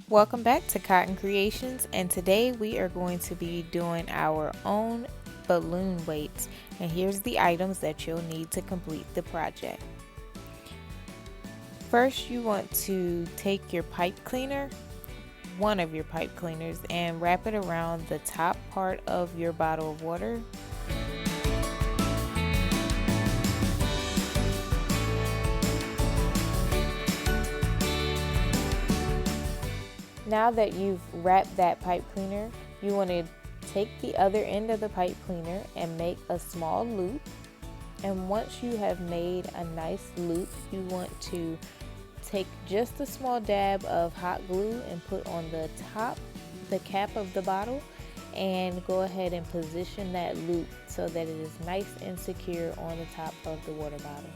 Welcome back to Cotton Creations, and today we are going to be doing our own balloon weights. And here's the items that you'll need to complete the project. First, you want to take your pipe cleaner, one of your pipe cleaners, and wrap it around the top part of your bottle of water. Now that you've wrapped that pipe cleaner, you want to take the other end of the pipe cleaner and make a small loop. And once you have made a nice loop, you want to take just a small dab of hot glue and put on the top, the cap of the bottle, and go ahead and position that loop so that it is nice and secure on the top of the water bottle.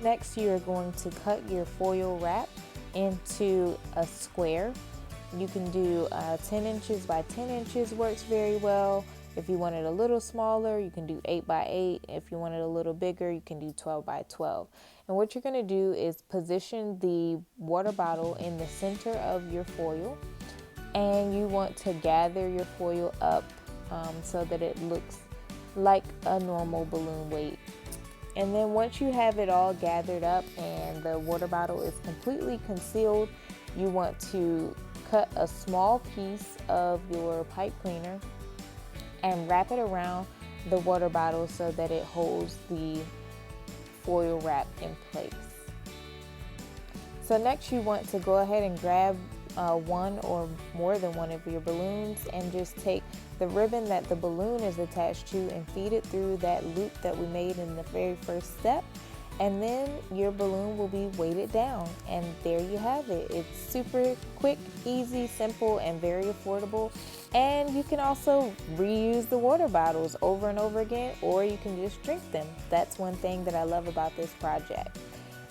Next, you are going to cut your foil wrap into a square. You can do 10 inches by 10 inches works very well. If you want it a little smaller, you can do 8 by 8. If you want it a little bigger, you can do 12 by 12. And what you're going to do is position the water bottle in the center of your foil, and you want to gather your foil up so that it looks like a normal balloon weight. And then once you have it all gathered up and the water bottle is completely concealed, you want to cut a small piece of your pipe cleaner and wrap it around the water bottle so that it holds the foil wrap in place. So next you want to go ahead and grab one or more than one of your balloons and just take the ribbon that the balloon is attached to and feed it through that loop that we made in the very first step, and then your balloon will be weighted down, and there you have it. It's super quick, easy, simple, and very affordable. And you can also reuse the water bottles over and over again, or you can just drink them. That's one thing that I love about this project.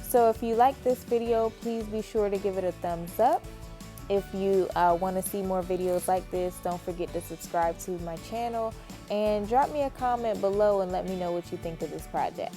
So if you like this video, please be sure to give it a thumbs up. If you want to see more videos like this, don't forget to subscribe to my channel and drop me a comment below and let me know what you think of this project.